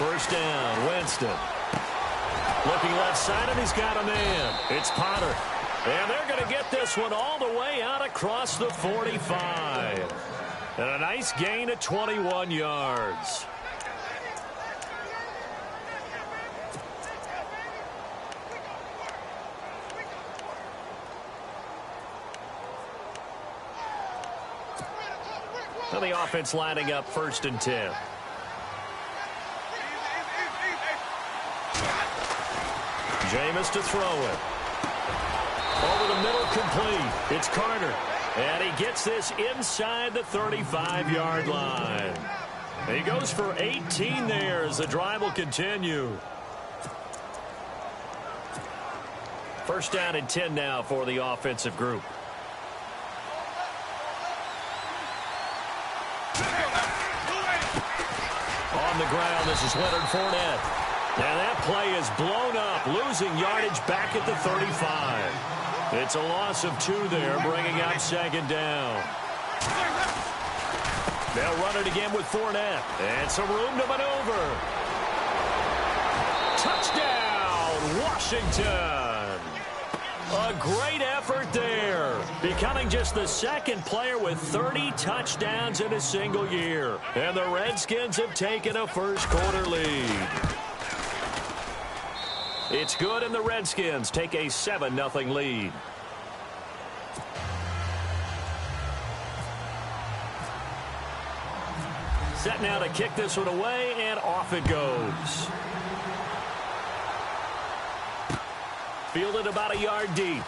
First down, Winston. Looking left side, and he's got a man. It's Potter. And they're going to get this one all the way out across the 45. And a nice gain of 21 yards. Now the offense lining up 1st and 10. Jameis to throw it. Over the middle, complete. It's Carter. And he gets this inside the 35-yard line. And he goes for 18 there as the drive will continue. First down and 10 now for the offensive group. On the ground, this is Leonard Fournette. And that play is blown up, losing yardage back at the 35. It's a loss of 2 there, bringing up 2nd down. They'll run it again with Fournette. And some room to maneuver. Touchdown, Washington. A great effort there, becoming just the 2nd player with 30 touchdowns in a single year. And the Redskins have taken a first-quarter lead. It's good, and the Redskins take a 7-0 lead. Set now to kick this one away, and off it goes. Fielded about a yard deep.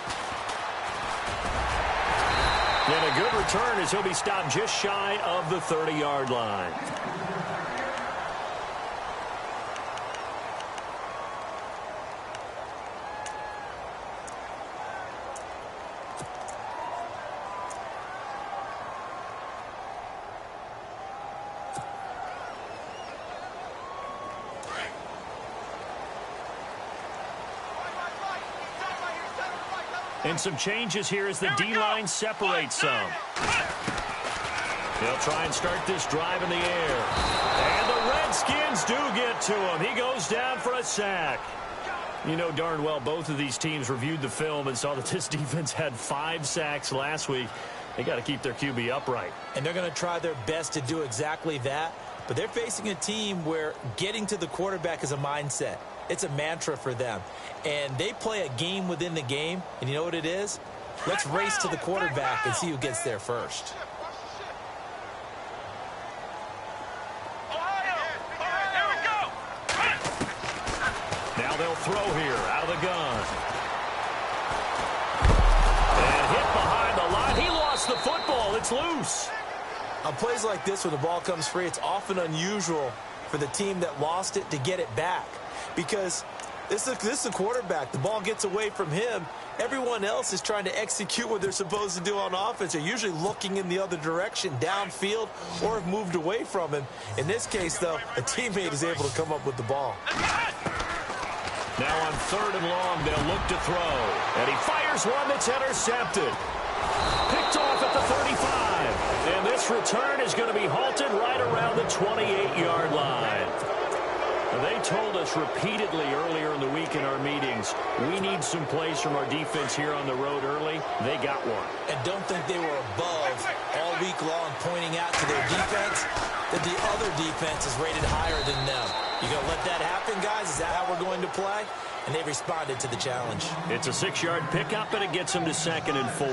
And a good return as he'll be stopped just shy of the 30-yard line. And some changes here as the D-line separates some. They'll try and start this drive in the air. And the Redskins do get to him. He goes down for a sack. You know darn well both of these teams reviewed the film and saw that this defense had 5 sacks last week. They got to keep their QB upright. And they're going to try their best to do exactly that. But they're facing a team where getting to the quarterback is a mindset. It's a mantra for them. And they play a game within the game. And you know what it is? Let's race to the quarterback and see who gets there first. Now they'll throw here out of the gun. And hit behind the line. He lost the football. It's loose. On plays like this, when the ball comes free, it's often unusual for the team that lost it to get it back. Because this is a quarterback. The ball gets away from him. Everyone else is trying to execute what they're supposed to do on offense. They're usually looking in the other direction, downfield, or have moved away from him. In this case, though, a teammate is able to come up with the ball. Now on 3rd and long, they'll look to throw. And he fires one that's intercepted. Picked off at the 35. And this return is going to be halted right around the 28-yard line. They told us repeatedly earlier in the week in our meetings, we need some plays from our defense here on the road early. They got one. And don't think they were above all week long pointing out to their defense that the other defense is rated higher than them. You going to let that happen, guys? Is that how we're going to play? And they responded to the challenge. It's a 6-yard pickup, and it gets them to 2nd and 4.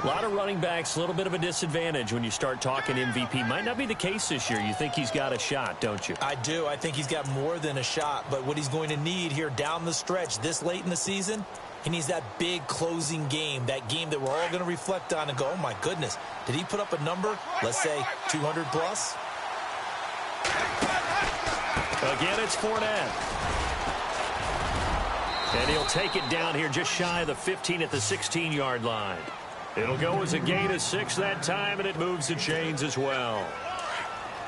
A lot of running backs, a little bit of a disadvantage when you start talking MVP. Might not be the case this year. You think he's got a shot, don't you? I do. I think he's got more than a shot. But what he's going to need here down the stretch this late in the season, he needs that big closing game, that game that we're all going to reflect on and go, oh, my goodness, did he put up a number, let's say 200 plus? Again, it's Fournette. And he'll take it down here just shy of the 15 at the 16-yard line. It'll go as a gain of 6 that time, and it moves the chains as well.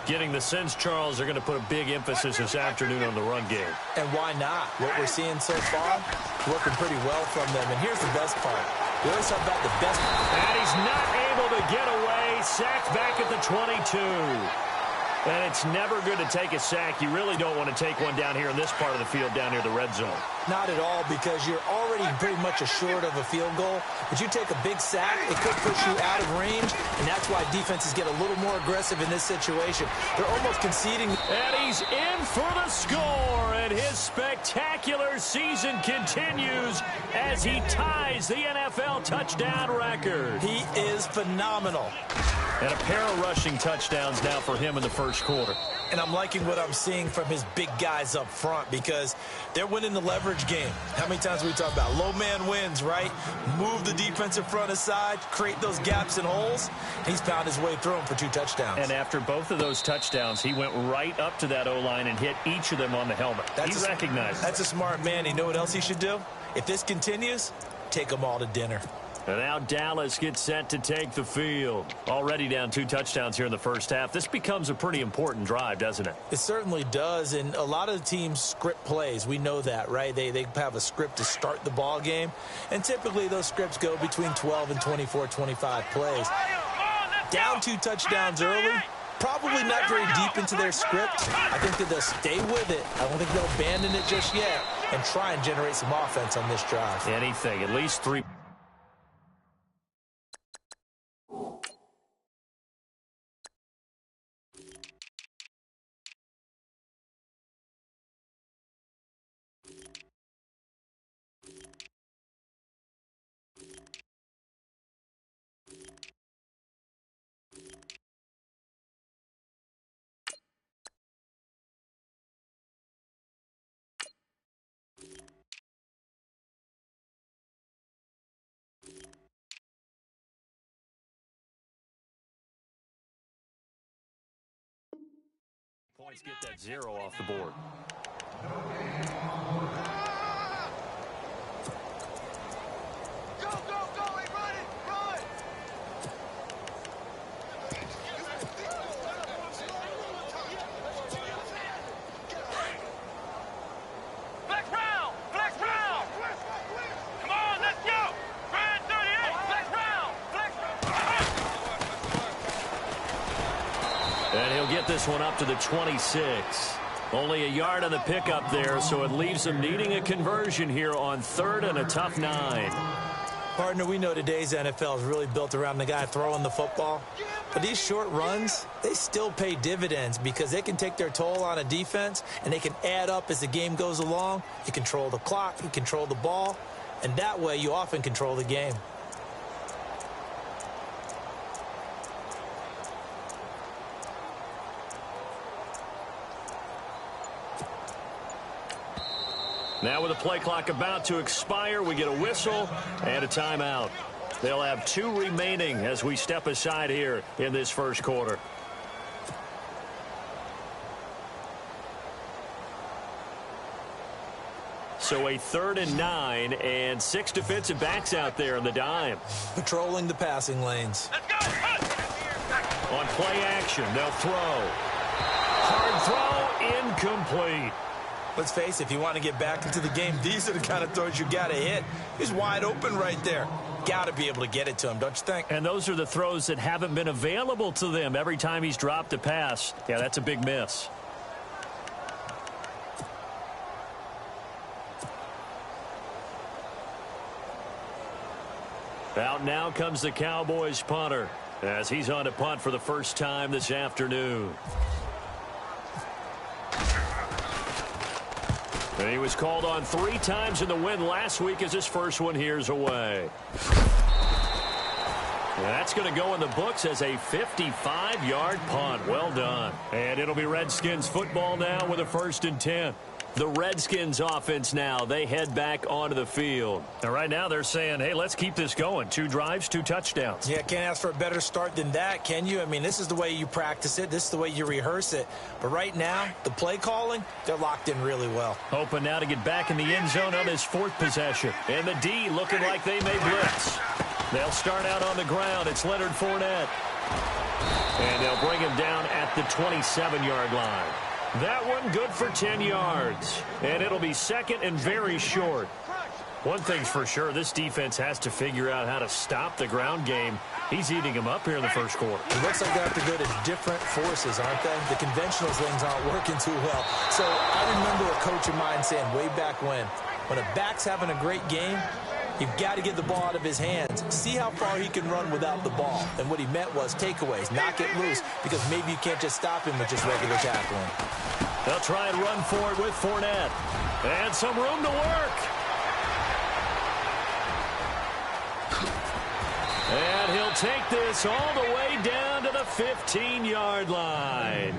Getting the sense, Charles, they're going to put a big emphasis this afternoon on the run game. And why not? What we're seeing so far, working pretty well from them. And here's the best part. We always talk about the best. And he's not able to get away. Sacked back at the 22. And it's never good to take a sack. You really don't want to take one down here in this part of the field, down near the red zone. Not at all, because you're already pretty much assured of a field goal. But you take a big sack, it could push you out of range, and that's why defenses get a little more aggressive in this situation. They're almost conceding. And he's in for the score, and his spectacular season continues as he ties the NFL touchdown record. He is phenomenal. And a pair of rushing touchdowns now for him in the first quarter. And I'm liking what I'm seeing from his big guys up front, because they're winning the leverage game. How many times we talk about low man wins, right? Move the defensive front aside, create those gaps and holes. He's found his way through them for 2 touchdowns. And after both of those touchdowns, he went right up to that O-line and hit each of them on the helmet. He recognized it. That's a smart man. You know what else he should do? If this continues, take them all to dinner. And now Dallas gets set to take the field. Already down 2 touchdowns here in the first half. This becomes a pretty important drive, doesn't it? It certainly does, and a lot of the teams script plays. We know that, right? They have a script to start the ball game, and typically those scripts go between 12 and 24, 25 plays. Down 2 touchdowns early, probably not very deep into their script. I think that they'll stay with it. I don't think they'll abandon it just yet and try and generate some offense on this drive. Anything, at least 3. Points get that 0 off the board. Go, hey, run it, run! Flex round! Come on, let's go! Brand 38, flex round! And he'll get this one up to the 26. Only a yard on the pickup there, so it leaves them needing a conversion here on 3rd and a tough 9. Partner, we know today's NFL is really built around the guy throwing the football. But these short runs, they still pay dividends because they can take their toll on a defense, and they can add up as the game goes along. You control the clock, you control the ball, and that way you often control the game. Now with the play clock about to expire, we get a whistle and a timeout. They'll have 2 remaining as we step aside here in this first quarter. So a 3rd and 9 and 6 defensive backs out there in the dime. Patrolling the passing lanes. Let's go! On play action, they'll throw. Hard throw, incomplete. Let's face it, if you want to get back into the game, these are the kind of throws you got to hit. He's wide open right there. Got to be able to get it to him, don't you think? And those are the throws that haven't been available to them every time he's dropped a pass. Yeah, that's a big miss. Out now comes the Cowboys punter as he's on to punt for the first time this afternoon. And he was called on 3 times in the win last week as his first one here's away. And that's going to go in the books as a 55-yard punt. Well done. And it'll be Redskins football now with a 1st and 10. The Redskins offense now, they head back onto the field. And right now they're saying, hey, let's keep this going. 2 drives, 2 touchdowns. Yeah, can't ask for a better start than that, can you? I mean, this is the way you practice it. This is the way you rehearse it. But right now, the play calling, they're locked in really well. Hoping now to get back in the end zone on his 4th possession. And the D looking like they may blitz. They'll start out on the ground. It's Leonard Fournette. And they'll bring him down at the 27-yard line. That one good for 10 yards. And it'll be 2nd and very short. One thing's for sure, this defense has to figure out how to stop the ground game. He's eating them up here in the first quarter. It looks like they have to go to different forces, aren't they? The conventional things aren't working too well. So I remember a coach of mine saying way back when a back's having a great game, you've got to get the ball out of his hands. See how far he can run without the ball. And what he meant was takeaways, knock it loose, because maybe you can't just stop him with just regular tackling. They'll try and run for it with Fournette. And some room to work. And he'll take this all the way down to the 15-yard line.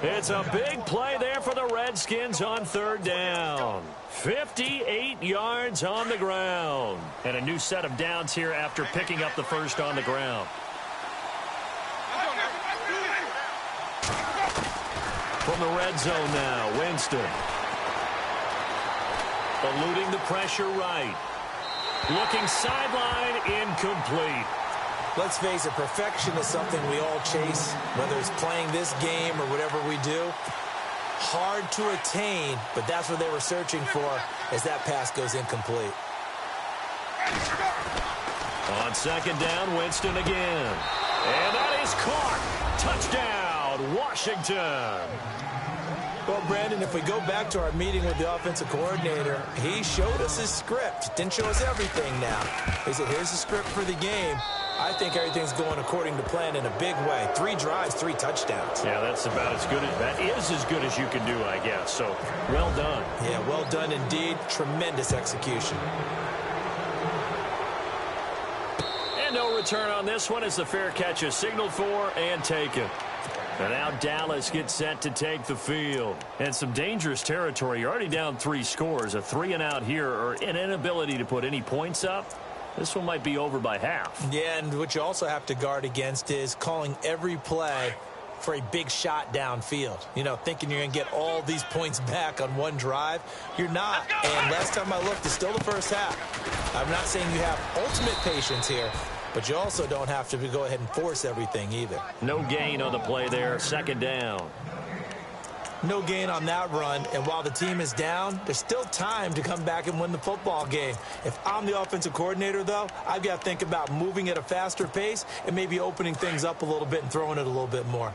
It's a big play there for the Redskins on third down. 58 yards on the ground. And a new set of downs here after picking up the first on the ground. From the red zone now, Winston. Eluding the pressure right. Looking sideline, incomplete. Let's face it, perfection is something we all chase, whether it's playing this game or whatever we do. Hard to attain, but that's what they were searching for as that pass goes incomplete. On second down, Winston again. And that is caught. Touchdown, Washington. Well, Brandon, if we go back to our meeting with the offensive coordinator, he showed us his script. Didn't show us everything now. He said, here's the script for the game. I think everything's going according to plan in a big way. 3 drives, 3 touchdowns. Yeah, that's about as good as that is as good as you can do, I guess. So, well done. Yeah, well done indeed. Tremendous execution. And no return on this one as the fair catch is signaled for and taken. And now Dallas gets set to take the field. And some dangerous territory. You're already down 3 scores. A 3-and-out here or an inability to put any points up. This one might be over by half. Yeah, and what you also have to guard against is calling every play for a big shot downfield. You know, thinking you're going to get all these points back on one drive. You're not. And last time I looked, it's still the first half. I'm not saying you have ultimate patience here, but you also don't have to go ahead and force everything either. No gain on the play there. Second down. No gain on that run, and while the team is down, there's still time to come back and win the football game. If I'm the offensive coordinator, though, I've got to think about moving at a faster pace and maybe opening things up a little bit and throwing it a little bit more.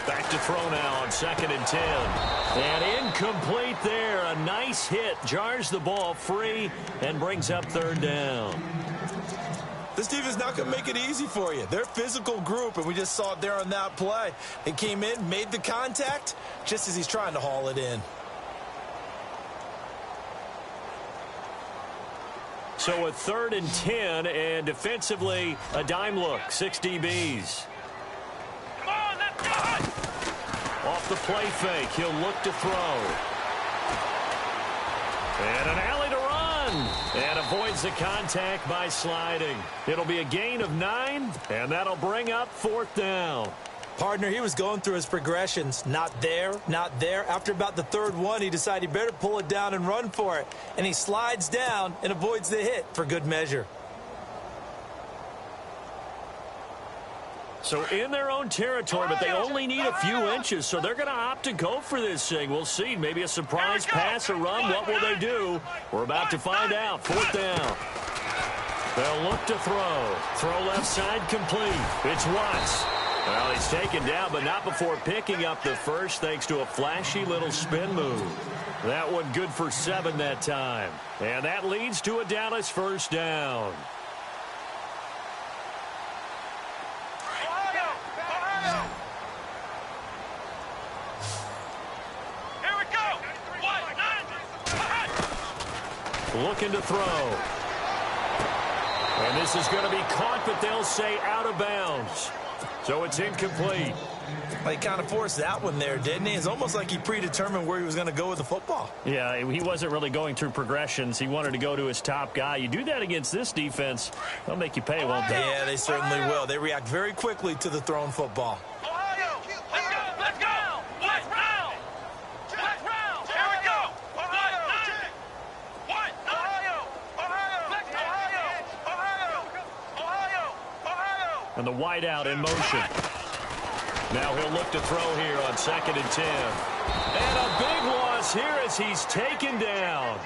Back to throw now on second and 10. And incomplete there. A nice hit. Jars the ball free and brings up third down. This defense is not going to make it easy for you. They're a physical group, and we just saw it there on that play. They came in, made the contact, just as he's trying to haul it in. So a third and 10, and defensively, a dime look. 6 DBs. Come on, let's go! Off the play fake, he'll look to throw. And an alley to run. And avoids the contact by sliding. It'll be a gain of 9, and that'll bring up fourth down. Partner, he was going through his progressions. Not there, not there. After about the third one, he decided he better pull it down and run for it. And he slides down and avoids the hit for good measure. So in their own territory, but they only need a few inches, so they're going to opt to go for this thing. We'll see. Maybe a surprise pass or run. What will they do? We're about to find out. Fourth down. They'll look to throw. Throw left side complete. It's Watts. Well, he's taken down, but not before picking up the first thanks to a flashy little spin move. That one good for 7 that time. And that leads to a Dallas first down. Looking to throw. And this is going to be caught, but they'll say out of bounds. So it's incomplete. Well, he kind of forced that one there, didn't he? It's almost like he predetermined where he was going to go with the football. Yeah, he wasn't really going through progressions. He wanted to go to his top guy. You do that against this defense, they'll make you pay, won't they? Yeah, they certainly will. They react very quickly to the thrown football. And the wideout in motion. Now he'll look to throw here on 2nd and 10. And a big loss here as he's taken down.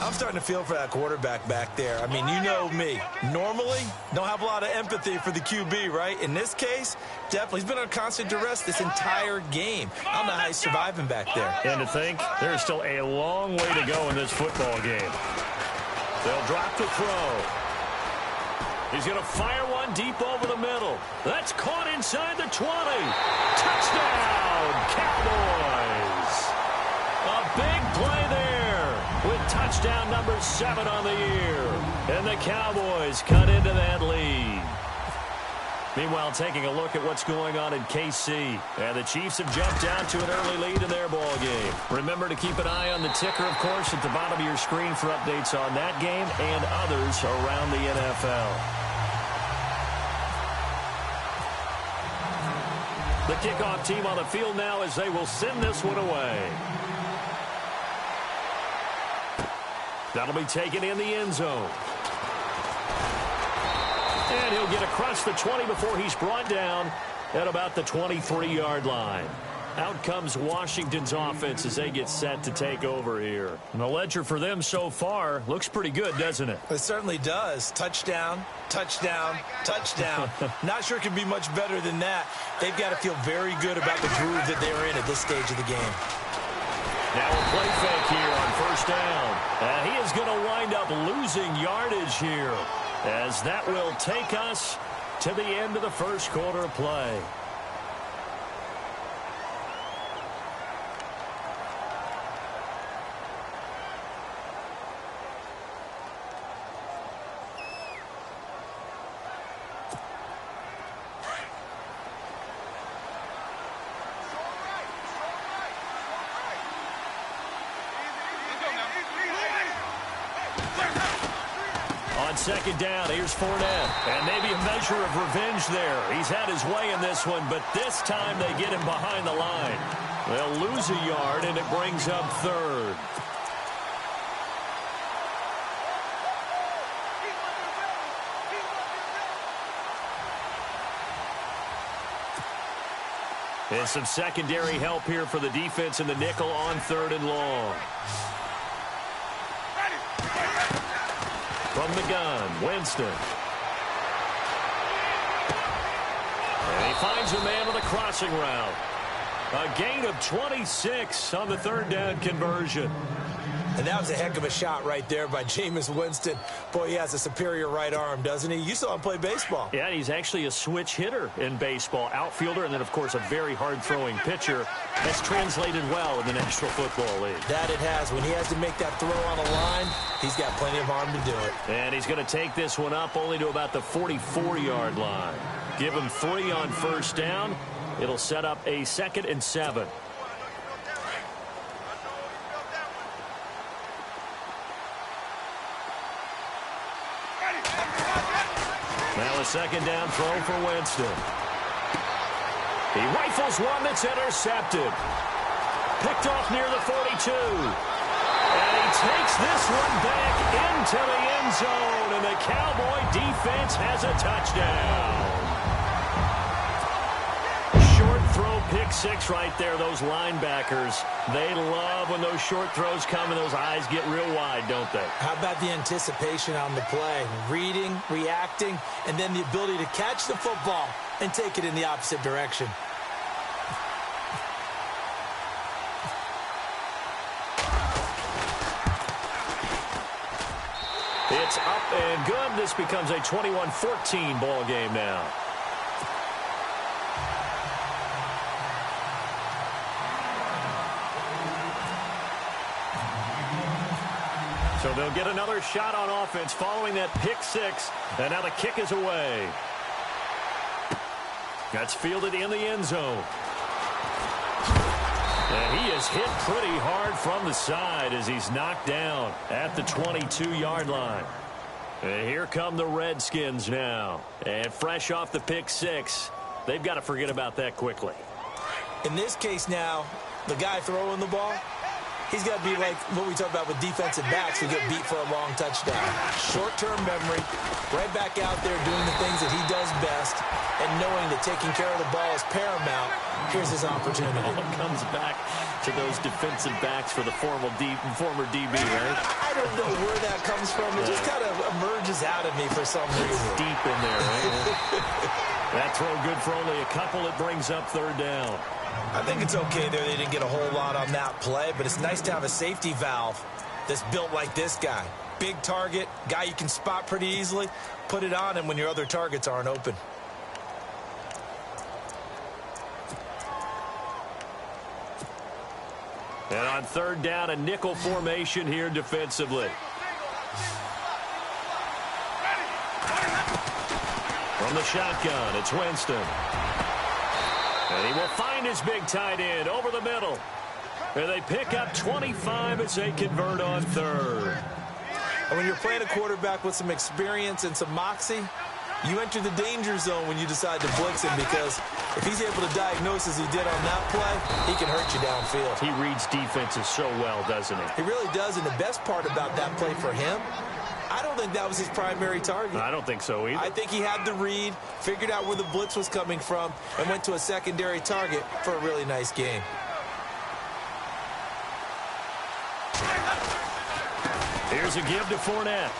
I'm starting to feel for that quarterback back there. I mean, you know me. Normally, don't have a lot of empathy for the QB, right? In this case, definitely. He's been on constant duress this entire game. I don't know how he's surviving back there. And to think, there's still a long way to go in this football game. They'll drop to throw. He's going to fire one deep over the middle. That's caught inside the 20. Touchdown, Cowboys. A big play there with touchdown number 7 on the year. And the Cowboys cut into that lead. Meanwhile, taking a look at what's going on in KC. And the Chiefs have jumped out to an early lead in their ball game. Remember to keep an eye on the ticker, of course, at the bottom of your screen for updates on that game and others around the NFL. The kickoff team on the field now as they will send this one away. That'll be taken in the end zone. And he'll get across the 20 before he's brought down at about the 23-yard line. Out comes Washington's offense as they get set to take over here. And the ledger for them so far looks pretty good, doesn't it? It certainly does. Touchdown, touchdown, touchdown. Not sure it can be much better than that. They've got to feel very good about the groove that they're in at this stage of the game. Now a play fake here on 1st down. And he is going to wind up losing yardage here, as that will take us to the end of the first quarter of play. On 2nd down, here's Fournette. And maybe a measure of revenge there. He's had his way in this one, but this time they get him behind the line. They'll lose a yard, and it brings up 3rd. And some secondary help here for the defense in the nickel on 3rd and long. From the gun, Winston. And he finds a man with a crossing route. A gain of 26 on the 3rd down conversion. And that was a heck of a shot right there by Jameis Winston. Boy, he has a superior right arm, doesn't he? You saw him play baseball. Yeah, he's actually a switch hitter in baseball. Outfielder, and then, of course, a very hard-throwing pitcher. That's translated well in the National Football League. That it has. When he has to make that throw on a line, he's got plenty of arm to do it. And he's going to take this one up only to about the 44-yard line. Give him 3 on 1st down. It'll set up a 2nd and 7. Now a 2nd down throw for Winston. He rifles one that's intercepted. Picked off near the 42. And he takes this one back into the end zone, and the Cowboy defense has a touchdown. Short throw, pick 6 right there. Those linebackers, they love when those short throws come and those eyes get real wide, don't they? How about the anticipation on the play? Reading, reacting, and then the ability to catch the football and take it in the opposite direction. It's up and good. This becomes a 21-14 ball game now. So they'll get another shot on offense following that pick 6. And now the kick is away. That's fielded in the end zone. And he is hit pretty hard from the side as he's knocked down at the 22-yard line. And here come the Redskins now. And fresh off the pick 6, they've got to forget about that quickly. In this case now, the guy throwing the ball, He's got to be like what we talk about with defensive backs who get beat for a long touchdown. Short-term memory, right back out there doing the things that he does best, and knowing that taking care of the ball is paramount. Here's his opportunity. It all comes back to those defensive backs for the former DB, right? I don't know where that comes from. It just kind of emerges out of me for some reason. It's deep in there, right? That throw good for only a couple. It brings up third down. I think it's okay there. They didn't get a whole lot on that play, but it's nice to have a safety valve that's built like this guy. Big target, guy you can spot pretty easily. Put it on him when your other targets aren't open. And on third down, a nickel formation here defensively. From the shotgun, it's Winston. And he will find his big tight end over the middle. And they pick up 25 as they convert on third. And when you're playing a quarterback with some experience and some moxie, you enter the danger zone when you decide to blitz him, because if he's able to diagnose as he did on that play, he can hurt you downfield. He reads defenses so well, doesn't he? He really does, and the best part about that play for him, I don't think that was his primary target. I don't think so either. I think he had the read, figured out where the blitz was coming from, and went to a secondary target for a really nice game. Here's a give to Fournette.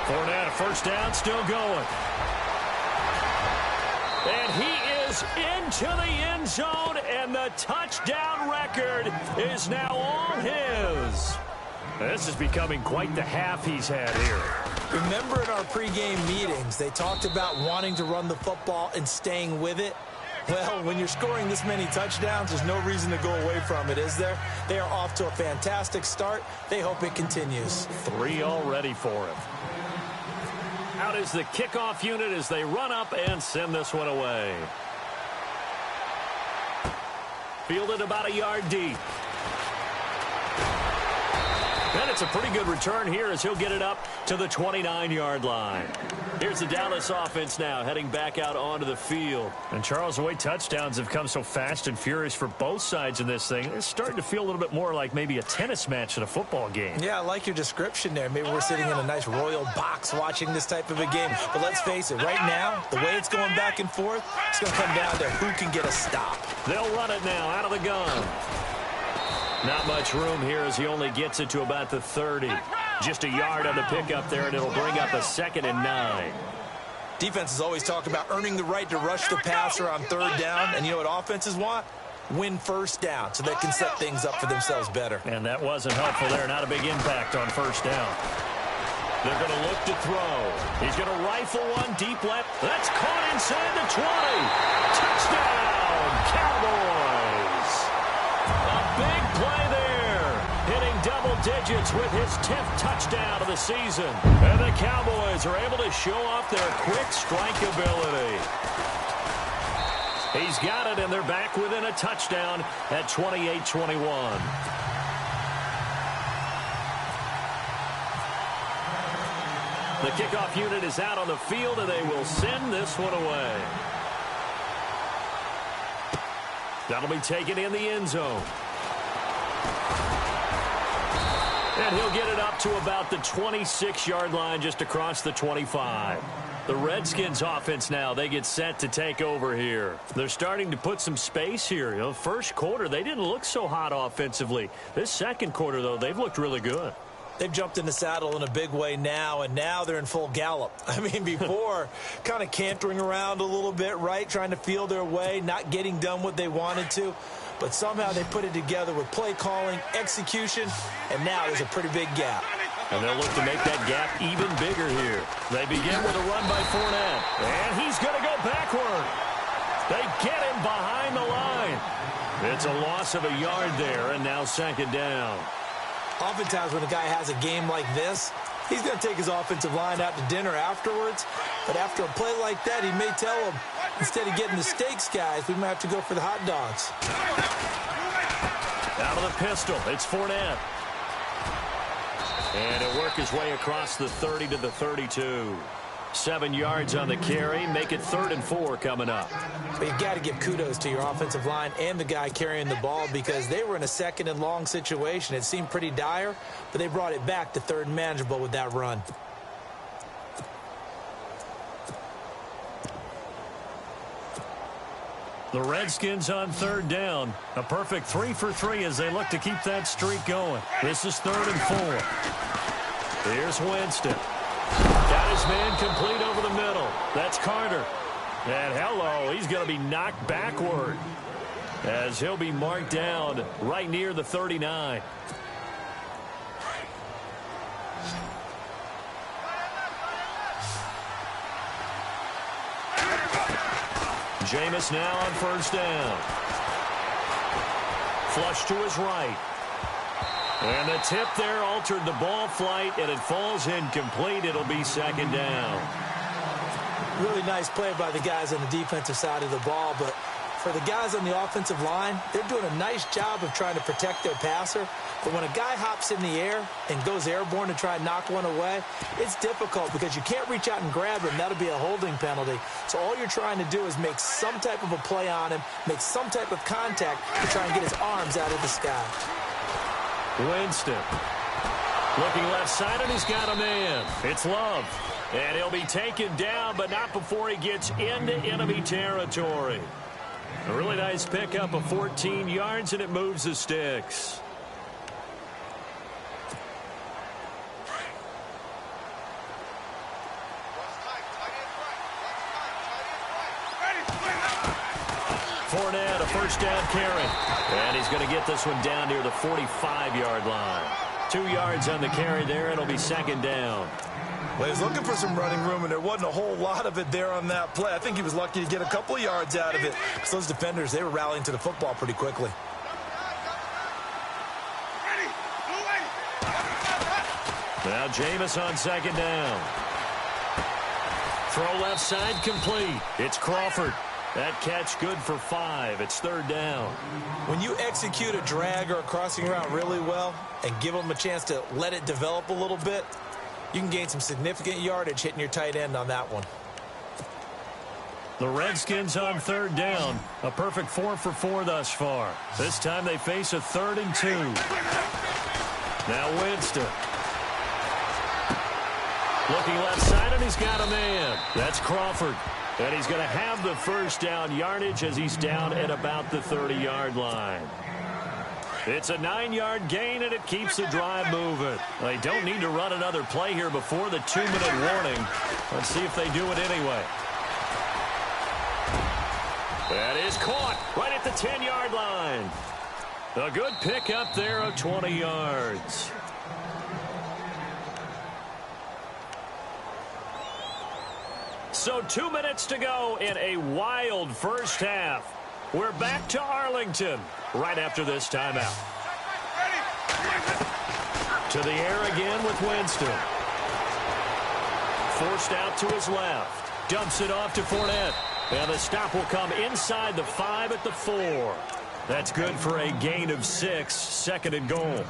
Fournette, a first down, still going. And he is into the end zone, and the touchdown record is now all his. This is becoming quite the half he's had here. Remember in our pregame meetings, they talked about wanting to run the football and staying with it? Well, when you're scoring this many touchdowns, there's no reason to go away from it, is there? They are off to a fantastic start. They hope it continues. 3 already for him. Out is the kickoff unit as they run up and send this one away. Fielded about a yard deep. And it's a pretty good return here as he'll get it up to the 29-yard line. Here's the Dallas offense now heading back out onto the field. And Charles, the way touchdowns have come so fast and furious for both sides in this thing, it's starting to feel a little bit more like maybe a tennis match in a football game. Yeah, I like your description there. Maybe we're sitting in a nice royal box watching this type of a game. But let's face it, right now, the way it's going back and forth, it's going to come down to who can get a stop. They'll run it now out of the gun. Not much room here as he only gets it to about the 30. Just a yard on the pickup there, and it'll bring up a 2nd and 9. Defenses always talk about earning the right to rush the passer on third down. And you know what offenses want? Win first down so they can set things up for themselves better. And that wasn't helpful there. Not a big impact on first down. They're going to look to throw. He's going to rifle one deep left. That's caught inside the 20. Touchdown, Cowboys. A big play there. Hitting double digits with his 10th touchdown of the season. And the Cowboys are able to show off their quick strike ability. He's got it, and they're back within a touchdown at 28-21. The kickoff unit is out on the field, and they will send this one away. That'll be taken in the end zone. And he'll get it up to about the 26-yard line, just across the 25. The Redskins offense now, they get set to take over here. They're starting to put some space here. You know, first quarter, they didn't look so hot offensively. This second quarter, though, they've looked really good. They've jumped in the saddle in a big way now, and now they're in full gallop. I mean, before, kind of cantering around a little bit, right, trying to feel their way, not getting done what they wanted to. But somehow they put it together with play calling, execution, and now there's a pretty big gap. And they'll look to make that gap even bigger here. They begin with a run by Fournette. And he's going to go backward. They get him behind the line. It's a loss of a yard there, and now 2nd down. Oftentimes when a guy has a game like this, he's going to take his offensive line out to dinner afterwards. But after a play like that, he may tell them, instead of getting the steaks, guys, we might have to go for the hot dogs. Out of the pistol, it's Fournette. And he'll work his way across the 30 to the 32. 7 yards on the carry. Make it 3rd and 4 coming up. But you've got to give kudos to your offensive line and the guy carrying the ball because they were in a 2nd and long situation. It seemed pretty dire, but they brought it back to 3rd and manageable with that run. The Redskins on 3rd down. A perfect 3 for 3 as they look to keep that streak going. This is 3rd and 4. Here's Winston. Got his man complete over the middle. That's Carter. And hello, he's going to be knocked backward as he'll be marked down right near the 39. Jameis now on 1st down. Flush to his right. And the tip there altered the ball flight, and it falls incomplete. It'll be 2nd down. Really nice play by the guys on the defensive side of the ball, but for the guys on the offensive line, they're doing a nice job of trying to protect their passer. But when a guy hops in the air and goes airborne to try and knock one away, it's difficult because you can't reach out and grab him. That'll be a holding penalty. So all you're trying to do is make some type of a play on him, make some type of contact to try and get his arms out of the sky. Winston looking left side, and he's got a man. It's Love. And he'll be taken down, but not before he gets into enemy territory. A really nice pickup of 14 yards, and it moves the sticks. Fournette, a 1st down carry. And he's going to get this one down near the 45-yard line. 2 yards on the carry there. It'll be 2nd down. Well, he was looking for some running room, and there wasn't a whole lot of it there on that play. I think he was lucky to get a couple of yards out of it. Because those defenders, they were rallying to the football pretty quickly. Now Jameis on 2nd down. Throw left side complete. It's Crawford. That catch good for 5. It's 3rd down. When you execute a drag or a crossing route really well and give them a chance to let it develop a little bit, you can gain some significant yardage hitting your tight end on that one. The Redskins on 3rd down. A perfect 4 for 4 thus far. This time they face a 3rd and 2. Now Winston. Looking left side, and he's got a man. That's Crawford. And he's going to have the 1st down yardage as he's down at about the 30-yard line. It's a 9-yard gain, and it keeps the drive moving. They don't need to run another play here before the 2-minute warning. Let's see if they do it anyway. That is caught right at the 10-yard line. A good pickup there of 20 yards. So 2 minutes to go in a wild first half. We're back to Arlington right after this timeout. To the air again with Winston. Forced out to his left. Dumps it off to Fournette. And the stop will come inside the 5 at the 4. That's good for a gain of 6, 2nd and goal.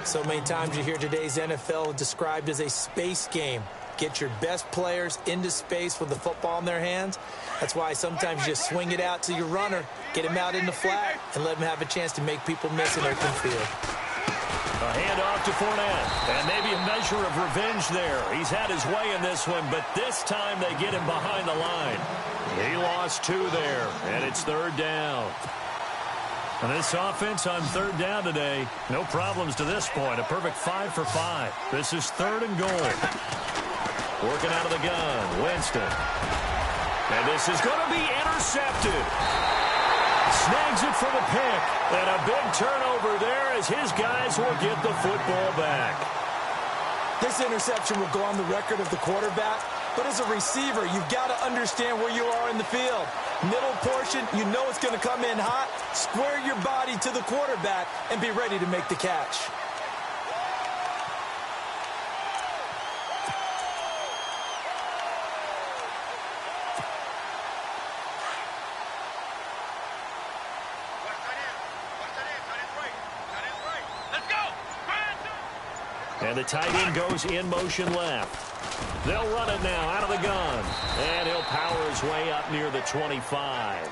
So many times you hear today's NFL described as a space game. Get your best players into space with the football in their hands. That's why sometimes you just swing it out to your runner, get him out in the flat, and let him have a chance to make people miss in open field. A handoff to Fournette, and maybe a measure of revenge there. He's had his way in this one, but this time they get him behind the line. He lost 2 there, and it's 3rd down. And this offense on 3rd down today, no problems to this point. A perfect 5 for 5. This is 3rd and goal. Working out of the gun, Winston. And this is going to be intercepted. Snags it for the pick. And a big turnover there as his guys will get the football back. This interception will go on the record of the quarterback, but as a receiver, you've got to understand where you are in the field. Middle portion, you know it's going to come in hot. Square your body to the quarterback and be ready to make the catch. And the tight end goes in motion left. They'll run it now out of the gun. And he'll power his way up near the 25.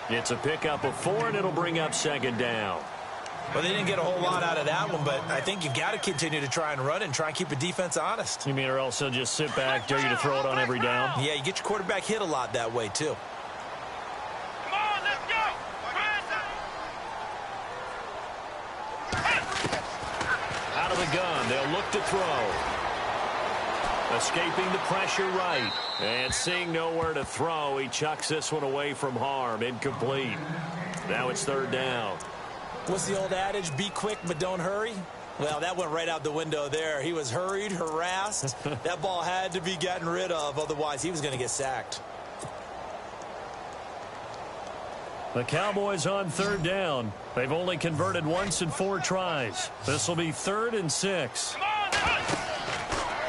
It's a pickup of 4, and it'll bring up second down. Well, they didn't get a whole lot out of that one, but I think you've got to continue to try and run and try and keep the defense honest. You mean or else they'll just sit back, dare you to throw it on every down? Yeah, you get your quarterback hit a lot that way, too. Come on, let's go. Out of the gun, they'll look to throw. Escaping the pressure right. And seeing nowhere to throw, he chucks this one away from harm. Incomplete. Now it's third down. What's the old adage? Be quick, but don't hurry? Well, that went right out the window there. He was hurried, harassed. That ball had to be gotten rid of. Otherwise, he was going to get sacked. The Cowboys on third down. They've only converted once in 4 tries. This will be 3rd and 6.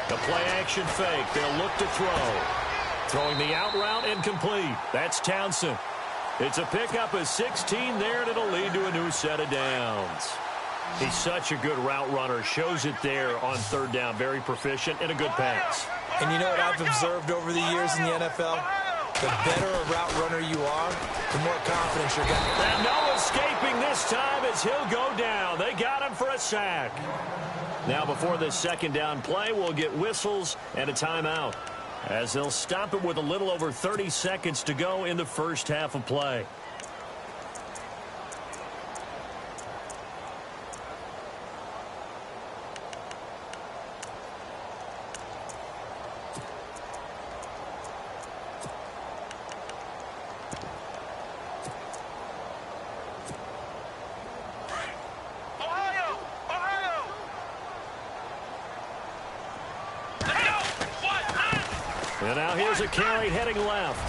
The play-action fake. They'll look to throw. Throwing the out route incomplete. That's Townsend. It's a pickup of 16 there, and it'll lead to a new set of downs. He's such a good route runner. Shows it there on third down. Very proficient and a good pass. And you know what I've observed over the years in the NFL? The better a route runner you are, the more confidence you're getting. And no escaping this time as he'll go down. They got him for a sack. Now before this second down play, we'll get whistles and a timeout, as they'll stop it with a little over 30 seconds to go in the first half of play. And now here's a carry heading left.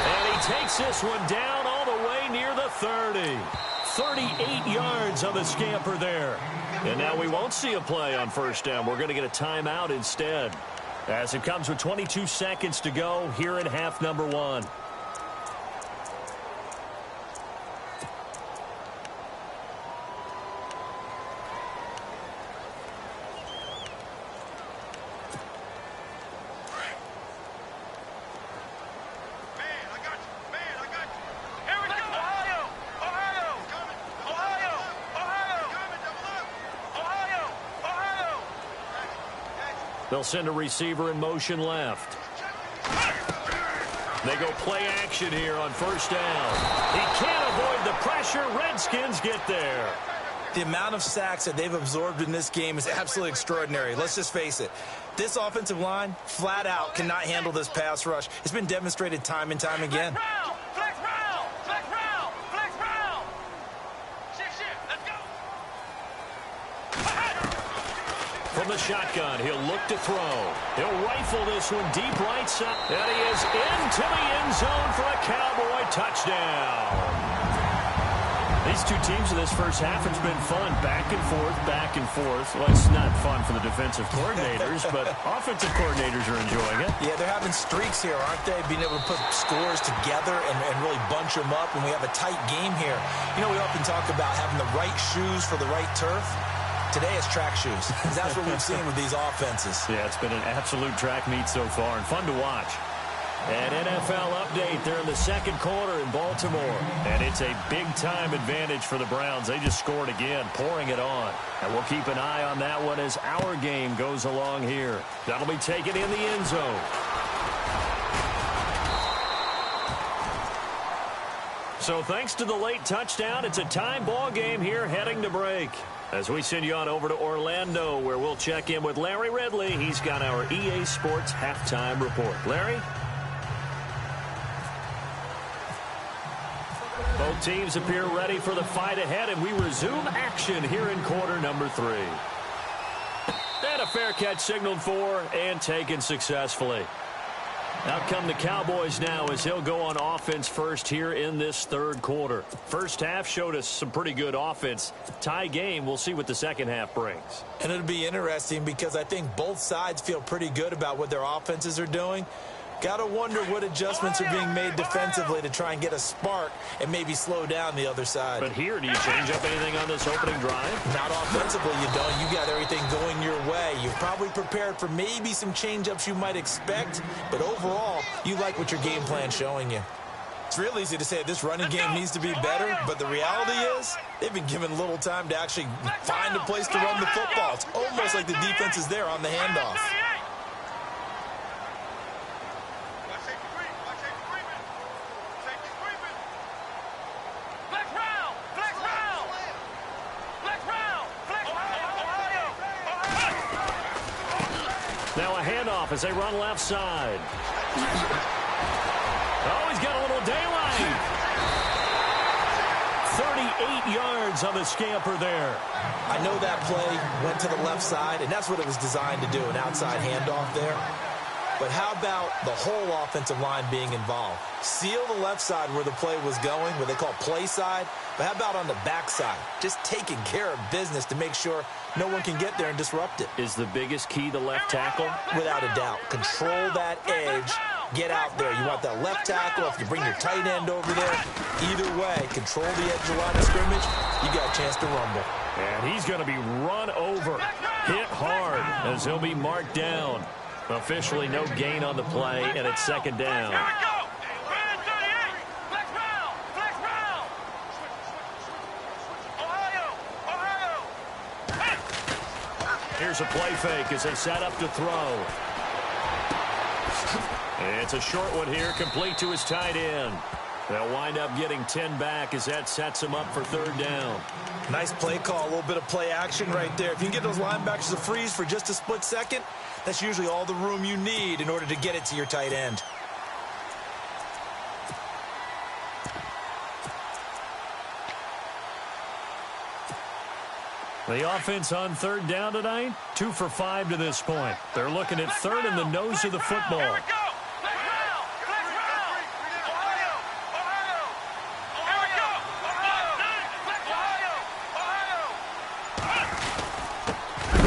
And he takes this one down all the way near the 30. 38 yards on the scamper there. And now we won't see a play on first down. We're going to get a timeout instead, as it comes with 22 seconds to go here in half number 1. They'll send a receiver in motion left. They go play action here on first down. He can't avoid the pressure. Redskins get there. The amount of sacks that they've absorbed in this game is absolutely extraordinary. Let's just face it. This offensive line, flat out, cannot handle this pass rush. It's been demonstrated time and time again. Flex round! Flex round! Flex round! Shit, let's go! From the shotgun, he'll look to throw. He'll rifle this one deep right side. And he is into the end zone for a Cowboy touchdown. These two teams in this first half, it's been fun. Back and forth, back and forth. Well, it's not fun for the defensive coordinators, but offensive coordinators are enjoying it. Yeah, they're having streaks here, aren't they? Being able to put scores together and really bunch them up, and we have a tight game here. You know, we often talk about having the right shoes for the right turf. Today it's track shoes. That's what we've seen with these offenses. Yeah, it's been an absolute track meet so far and fun to watch. An NFL update there in the second quarter in Baltimore. And it's a big-time advantage for the Browns. They just scored again, pouring it on. And we'll keep an eye on that one as our game goes along here. That'll be taken in the end zone. So thanks to the late touchdown, it's a time ball game here heading to break. As we send you on over to Orlando, where we'll check in with Larry Ridley. He's got our EA Sports halftime report. Larry? Both teams appear ready for the fight ahead, and we resume action here in quarter number 3. And a fair catch signaled for and taken successfully. Out come the Cowboys now as he'll go on offense first here in this third quarter. First half showed us some pretty good offense. Tie game, we'll see what the second half brings. And it'll be interesting because I think both sides feel pretty good about what their offenses are doing. Gotta wonder what adjustments are being made defensively to try and get a spark and maybe slow down the other side. But here, do you change up anything on this opening drive? Not offensively, you don't. You got everything going your way. You've probably prepared for maybe some change-ups you might expect, but overall, you like what your game plan's showing you. It's real easy to say this running game needs to be better, but the reality is they've been given little time to actually find a place to run the football. It's almost like the defense is there on the handoff. Now a handoff as they run left side. Oh, he's got a little daylight. 38 yards on the scamper there. I know that play went to the left side, and that's what it was designed to do, an outside handoff there. But how about the whole offensive line being involved? Seal the left side where the play was going, what they call play side. But how about on the back side? Just taking care of business to make sure no one can get there and disrupt it. Is the biggest key the left tackle? Without a doubt. Control that edge. Get out there. You want that left tackle. If you bring your tight end over there, either way, control the edge of the line of scrimmage, you got a chance to rumble. And he's going to be run over, hit hard as he'll be marked down. Officially no gain on the play, and it's second down. Here we go. Flex round. Flex round. Ohio. Here's a play fake as they set up to throw. It's a short one here, complete to his tight end. They'll wind up getting 10 back as that sets him up for third down. Nice play call, a little bit of play action right there. If you can get those linebackers to freeze for just a split second, that's usually all the room you need in order to get it to your tight end. The offense on third down tonight, 2 for 5 to this point. They're looking at third in the nose of the football. Here we go. Flex round. Flex round. Ohio. Here we go. Ohio.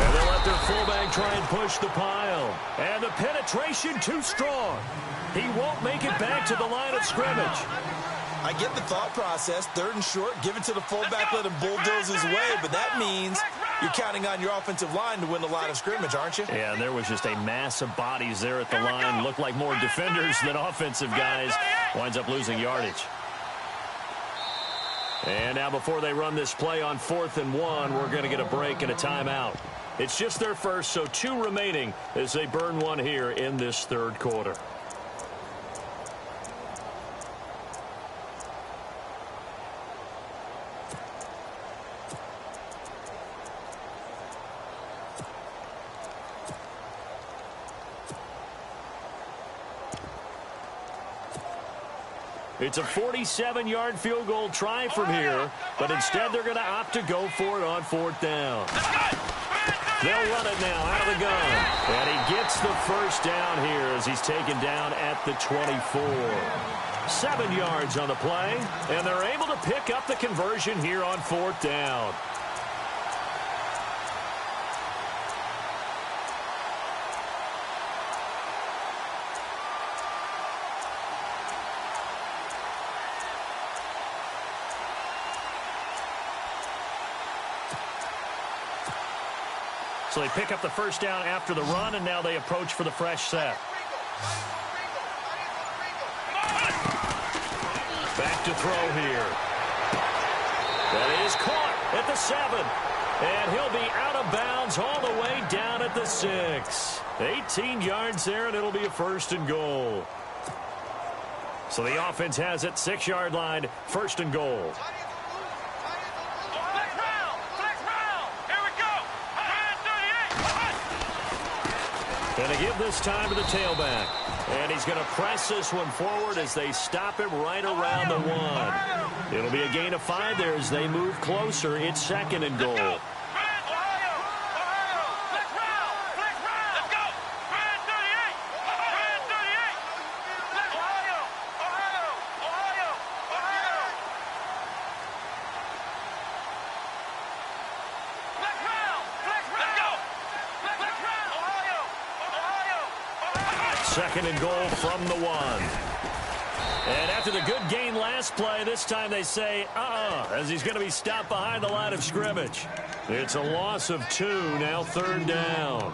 And they'll let their fullback try and push the pile. And the penetration too strong. He won't make it back to the line of scrimmage. I get the thought process, third and short, give it to the fullback, let him bulldoze his way, but that means you're counting on your offensive line to win the line of scrimmage, aren't you? Yeah, and there was just a mass of bodies there at the line. Looked like more defenders than offensive guys. Winds up losing yardage. And now before they run this play on 4th and 1, we're going to get a break and a timeout. It's just their first, so 2 remaining as they burn one here in this third quarter. It's a 47-yard field goal try from here, but instead they're going to opt to go for it on 4th down. They'll run it now out of the gun. And he gets the first down here as he's taken down at the 24. 7 yards on the play, and they're able to pick up the conversion here on 4th down. So they pick up the first down after the run, and now they approach for the fresh set. Back to throw here. That is caught at the 7. And he'll be out of bounds all the way down at the 6. 18 yards there, and it'll be a 1st and goal. So the offense has it, 6-yard line, 1st and goal. And they give this time to the tailback. And he's going to press this one forward as they stop him right around the 1. It'll be a gain of 5 there as they move closer. It's 2nd and goal. second and goal from the 1. And after the good gain last play, this time they say, as he's going to be stopped behind the line of scrimmage. It's a loss of 2, now third down.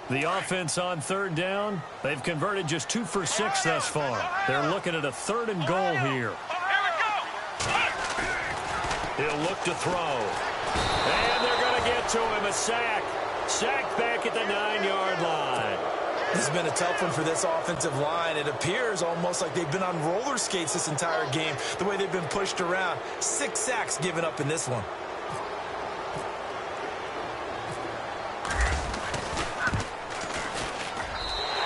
The offense on third down, they've converted just 2 for 6 thus far. They're looking at a third and goal here. He'll look to throw. And they're going to get to him, a sack. Sacked back at the 9-yard line. This has been a tough one for this offensive line. It appears almost like they've been on roller skates this entire game, the way they've been pushed around. 6 sacks given up in this one.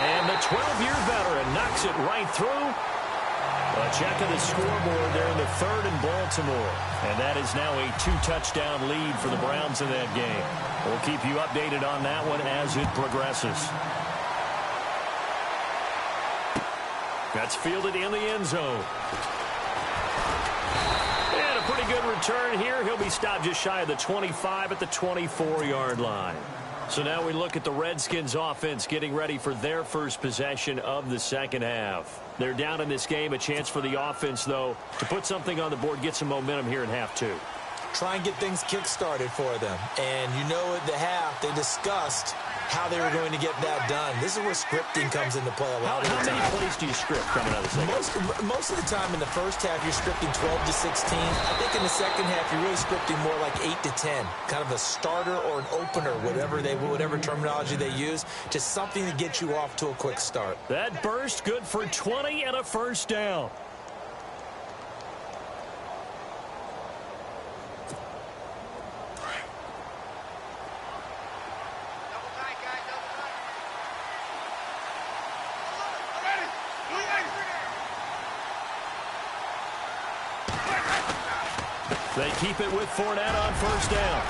And the 12-year veteran knocks it right through. A check of the scoreboard there in the 3rd and Baltimore. And that is now a 2-touchdown lead for the Browns in that game. We'll keep you updated on that one as it progresses. That's fielded in the end zone. And a pretty good return here. He'll be stopped just shy of the 25 at the 24-yard line. So now we look at the Redskins offense getting ready for their first possession of the second half. They're down in this game. A chance for the offense, though, to put something on the board, get some momentum here in half 2. Try and get things kick-started for them. And you know at the half, they discussed how they were going to get that done. This is where scripting comes into play a lot of the time. How many plays do you script coming out of the second? Most of the time in the first half, you're scripting 12 to 16. I think in the second half, you're really scripting more like 8 to 10. Kind of a starter or an opener, whatever terminology they use. Just something to get you off to a quick start. That burst good for 20 and a first down. They keep it with Fournette on first down.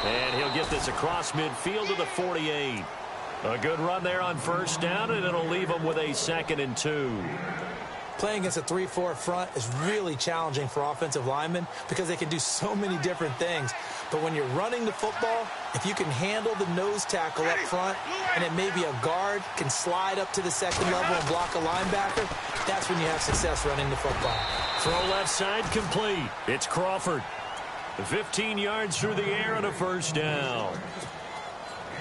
And he'll get this across midfield to the 48. A good run there on first down, and it'll leave them with a 2nd and 2. Playing against a 3-4 front is really challenging for offensive linemen because they can do so many different things. But when you're running the football, if you can handle the nose tackle up front and then maybe a guard can slide up to the second level and block a linebacker, that's when you have success running the football. Throw left side complete. It's Crawford. 15 yards through the air and a first down.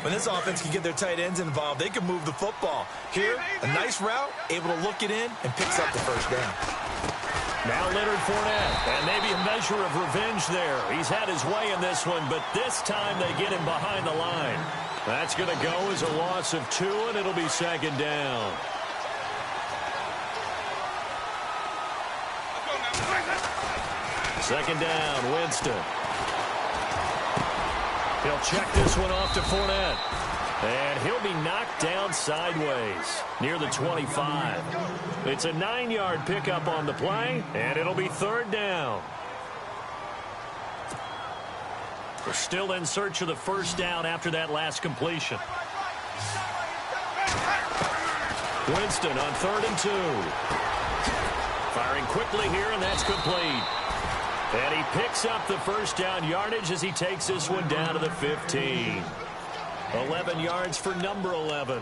When this offense can get their tight ends involved, they can move the football. Here, a nice route, able to look it in, and picks up the first down. Now Leonard Fournette, and maybe a measure of revenge there. He's had his way in this one, but this time they get him behind the line. That's going to go as a loss of 2, and it'll be 2nd down. Second down, Winston. He'll check this one off to Fournette. And he'll be knocked down sideways near the 25. It's a 9-yard pickup on the play, and it'll be 3rd down. We're still in search of the first down after that last completion. Winston on 3rd and 2. Firing quickly here, and that's complete. And he picks up the first down yardage as he takes this one down to the 15. 11 yards for number 11.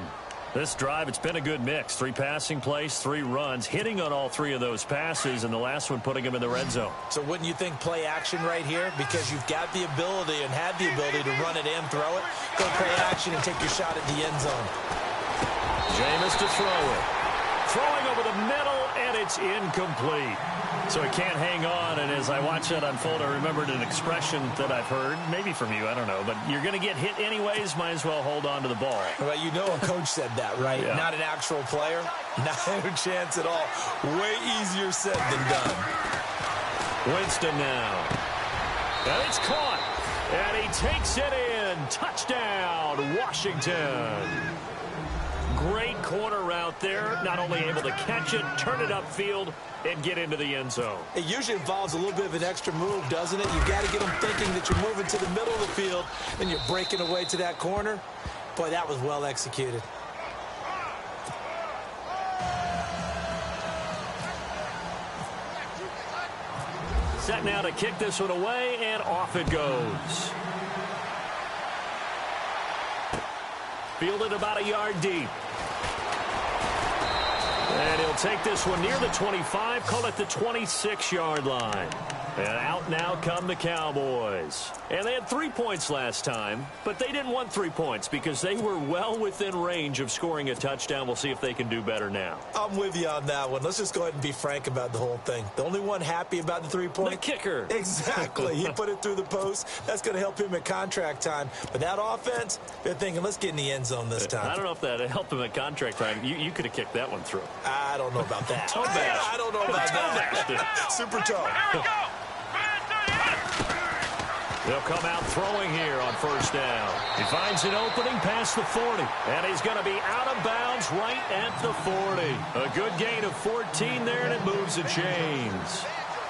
This drive, it's been a good mix. 3 passing plays, 3 runs, hitting on all 3 of those passes, and the last one putting him in the red zone. So wouldn't you think play action right here? Because you've got the ability and had the ability to run it and throw it. Go play action and take your shot at the end zone. Jameis to throw it. Throwing over the middle, and it's incomplete. So he can't hang on, and as I watch that unfold, I remembered an expression that I've heard, maybe from you, I don't know, but you're going to get hit anyways, might as well hold on to the ball. Well, you know a coach said that, right? Yeah. Not an actual player. Not a chance at all. Way easier said than done. Winston now. And it's caught, and he takes it in. Touchdown, Washington. Great corner route there. Not only able to catch it, turn it upfield, and get into the end zone. It usually involves a little bit of an extra move, doesn't it? You've got to get them thinking that you're moving to the middle of the field, and you're breaking away to that corner. Boy, that was well executed. Set now to kick this one away, and off it goes. Fielded about a yard deep. And he'll take this one near the 25, call it the 26-yard line. And out now come the Cowboys. And they had 3 points last time, but they didn't want 3 points because they were well within range of scoring a touchdown. We'll see if they can do better now. I'm with you on that one. Let's just go ahead and be frank about the whole thing. The only one happy about the 3-point? The kicker. Exactly. He put it through the post. That's going to help him at contract time. But that offense, they're thinking, let's get in the end zone this time. I don't know if that helped him at contract time. You could have kicked that one through. I don't know about that. Toe bash. I don't know about that. Super toe. Here we go. They'll come out throwing here on first down. He finds an opening past the 40, and he's going to be out of bounds right at the 40. A good gain of 14 there, and it moves the chains.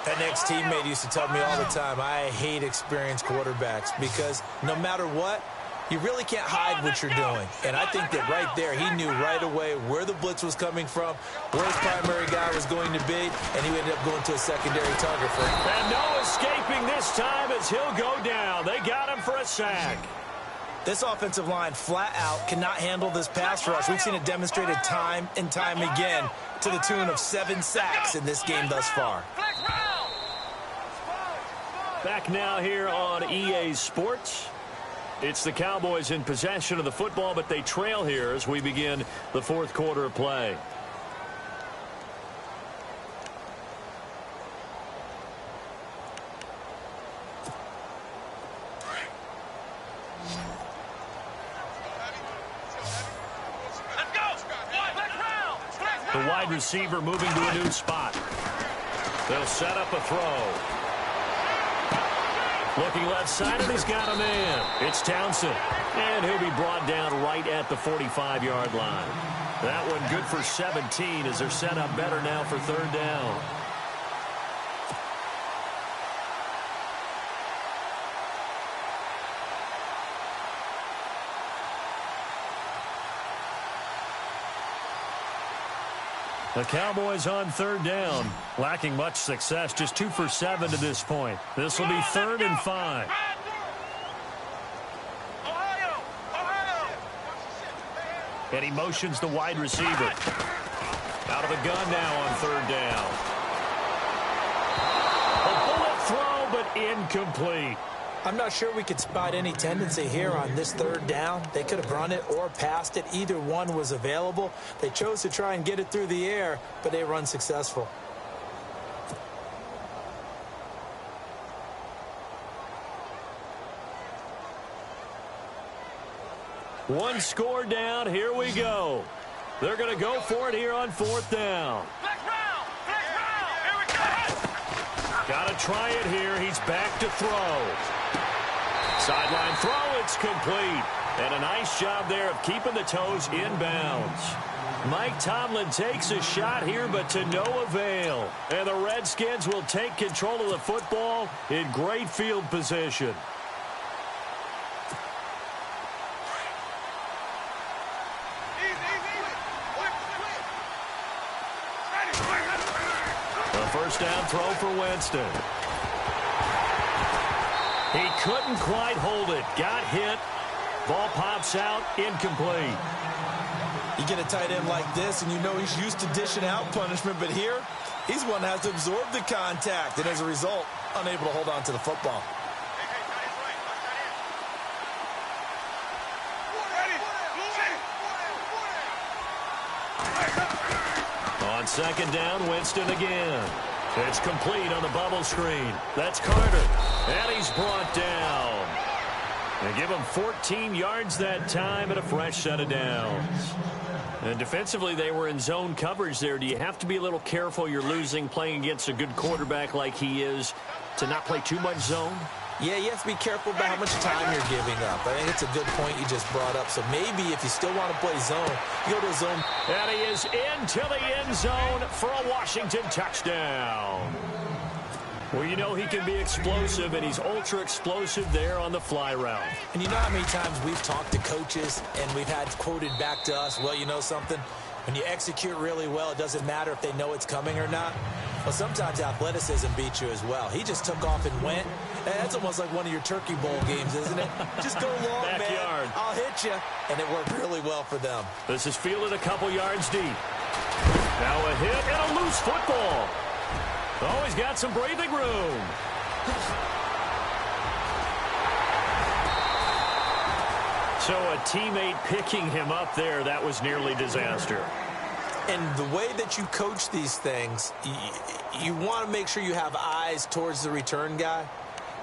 An ex-teammate used to tell me all the time, I hate experienced quarterbacks because no matter what, you really can't hide what you're doing. And I think that right there, he knew right away where the blitz was coming from, where his primary guy was going to be, and he ended up going to a secondary target for him. And no escaping this time as he'll go down. They got him for a sack. This offensive line flat out cannot handle this pass rush. We've seen it demonstrated time and time again to the tune of 7 sacks in this game thus far. Back now here on EA Sports. It's the Cowboys in possession of the football, but they trail here as we begin the fourth quarter of play. The wide receiver moving to a new spot. They'll set up a throw. Looking left side, and he's got a man. It's Townsend. And he'll be brought down right at the 45-yard line. That one good for 17 as they're set up better now for third down. The Cowboys on third down, lacking much success, just 2 for 7 to this point. This will be 3rd and 5. And he motions the wide receiver. Out of the gun now on third down. A bullet throw, but incomplete. I'm not sure we could spot any tendency here on this third down. They could have run it or passed it. Either one was available. They chose to try and get it through the air, but they were unsuccessful. One score down. Here we go. They're going to go for it here on 4th down. Got to try it here. He's back to throw. Sideline throw, it's complete. And a nice job there of keeping the toes in bounds. Mike Tomlin takes a shot here, but to no avail. And the Redskins will take control of the football in great field position. A first down throw for Winston. He couldn't quite hold it. Got hit. Ball pops out. Incomplete. You get a tight end like this, and you know he's used to dishing out punishment, but here, he's one that has to absorb the contact, and as a result, unable to hold on to the football. On second down, Winston again. It's complete on the bubble screen. That's Carter. And he's brought down. They give him 14 yards that time and a fresh set of downs. And defensively, they were in zone coverage there. Do you have to be a little careful you're losing playing against a good quarterback like he is to not play too much zone? Yeah, you have to be careful about how much time you're giving up. I think it's a good point you just brought up. So maybe if you still want to play zone, you go to a zone. And he is into the end zone for a Washington touchdown. Well, you know he can be explosive, and he's ultra explosive there on the fly route. And you know how many times we've talked to coaches and we've had quoted back to us, well, you know something? When you execute really well, it doesn't matter if they know it's coming or not. Well, sometimes athleticism beats you as well. He just took off and went. That's almost like one of your Turkey Bowl games, isn't it? Just go long, Backyard. man. I'll hit you. And it worked really well for them. This is fielded a couple yards deep. Now a hit and a loose football. Oh, he's got some breathing room. So a teammate picking him up there, that was nearly disaster. And the way that you coach these things, you want to make sure you have eyes towards the return guy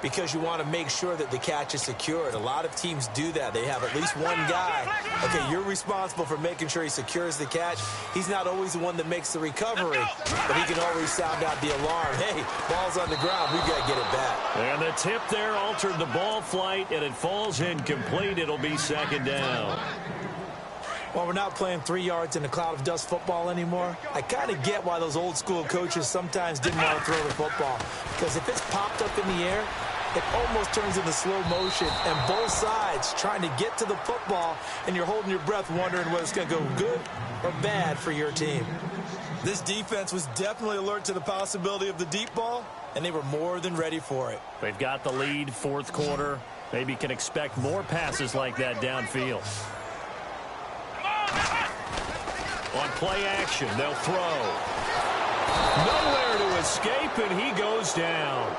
because you want to make sure that the catch is secured. A lot of teams do that. They have at least one guy. Okay, you're responsible for making sure he secures the catch. He's not always the one that makes the recovery, but he can always sound out the alarm. Hey, ball's on the ground. We've got to get it back. And the tip there altered the ball flight, and it falls incomplete. It'll be second down. Well, we're not playing 3 yards in a cloud of dust football anymore. I kind of get why those old school coaches sometimes didn't want to throw the football. Because if it's popped up in the air, it almost turns into slow motion. And both sides trying to get to the football, and you're holding your breath wondering whether it's going to go good or bad for your team. This defense was definitely alert to the possibility of the deep ball, and they were more than ready for it. They've got the lead, fourth quarter. Maybe can expect more passes like that downfield. On play action, they'll throw. Nowhere to escape, and he goes down.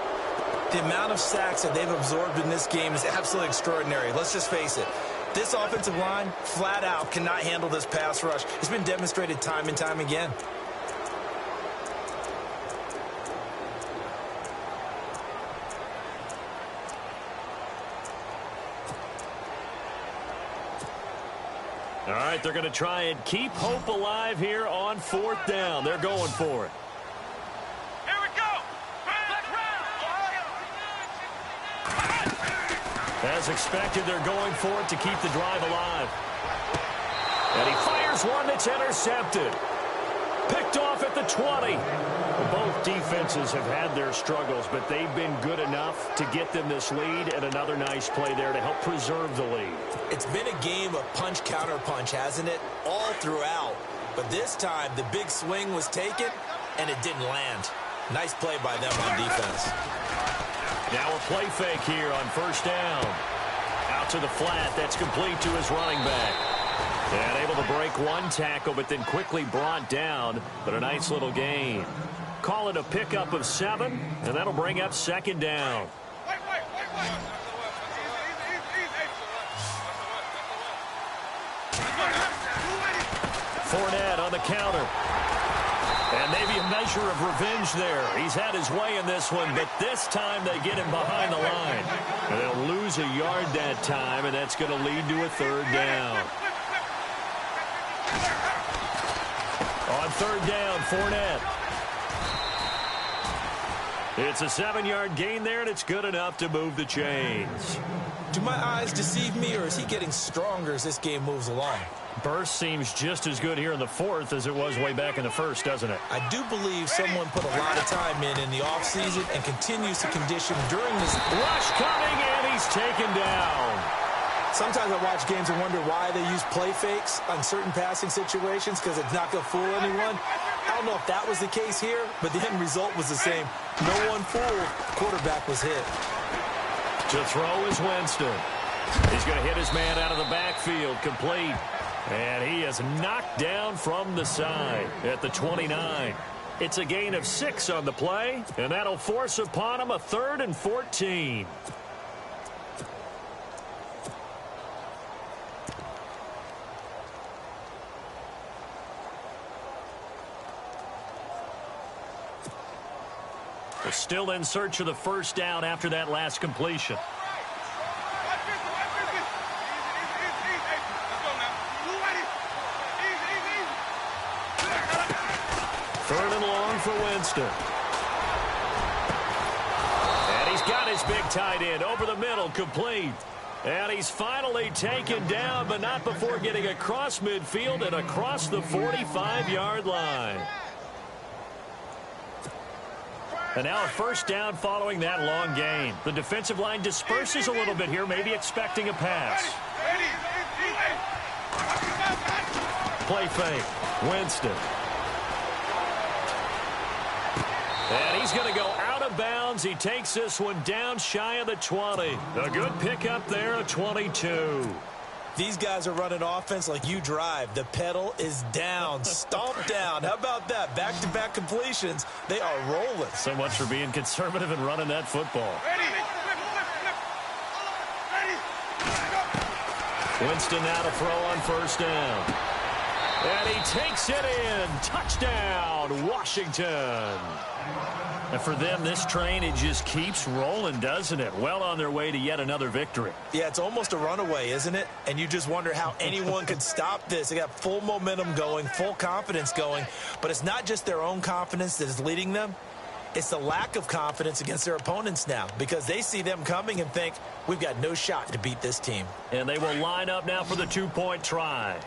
The amount of sacks that they've absorbed in this game is absolutely extraordinary. Let's just face it. This offensive line, flat out, cannot handle this pass rush. It's been demonstrated time and time again. All right, they're going to try and keep hope alive here on fourth down. They're going for it. Here we go. As expected, they're going for it to keep the drive alive. And he fires one that's intercepted. Picked off at the 20. Both defenses have had their struggles, but they've been good enough to get them this lead, and another nice play there to help preserve the lead. It's been a game of punch-counter-punch, hasn't it? All throughout. But this time, the big swing was taken, and it didn't land. Nice play by them on defense. Now a play fake here on first down. Out to the flat. That's complete to his running back. And able to break one tackle, but then quickly brought down. But a nice little gain. Call it a pickup of 7, and that'll bring up second down. Fournette on the counter. And maybe a measure of revenge there. He's had his way in this one, but this time they get him behind the line. And they'll lose a yard that time, and that's going to lead to a third down. On third down, Fournette. It's a 7-yard gain there, and it's good enough to move the chains. Do my eyes deceive me, or is he getting stronger as this game moves along? Burst seems just as good here in the fourth as it was way back in the first, doesn't it? I do believe someone put a lot of time in the offseason and continues to condition during this. Rush coming, and he's taken down. Sometimes I watch games and wonder why they use play fakes on certain passing situations because it's not going to fool anyone. I don't know if that was the case here, but the end result was the same. No one fooled. Quarterback was hit. To throw is Winston. He's going to hit his man out of the backfield, complete. And he is knocked down from the side at the 29. It's a gain of 6 on the play, and that'll force upon him a 3rd and 14. They're still in search of the first down after that last completion. Third and long for Winston. And he's got his big tight end over the middle, complete. And he's finally taken down, but not before getting across midfield and across the 45-yard line. And now a first down following that long gain. The defensive line disperses a little bit here, maybe expecting a pass. Play fake. Winston. And he's going to go out of bounds. He takes this one down shy of the 20. A good pickup there, a 22. These guys are running offense like you drive. The pedal is down, stomped down. How about that? Back-to-back completions. They are rolling. So much for being conservative and running that football. Winston now to throw on first down. And he takes it in. Touchdown, Washington. And for them, this train, it just keeps rolling, doesn't it? Well on their way to yet another victory. Yeah, it's almost a runaway, isn't it? And you just wonder how anyone could stop this. They got full momentum going, full confidence going. But it's not just their own confidence that is leading them. It's the lack of confidence against their opponents now, because they see them coming and think, we've got no shot to beat this team. And they will line up now for the two-point try.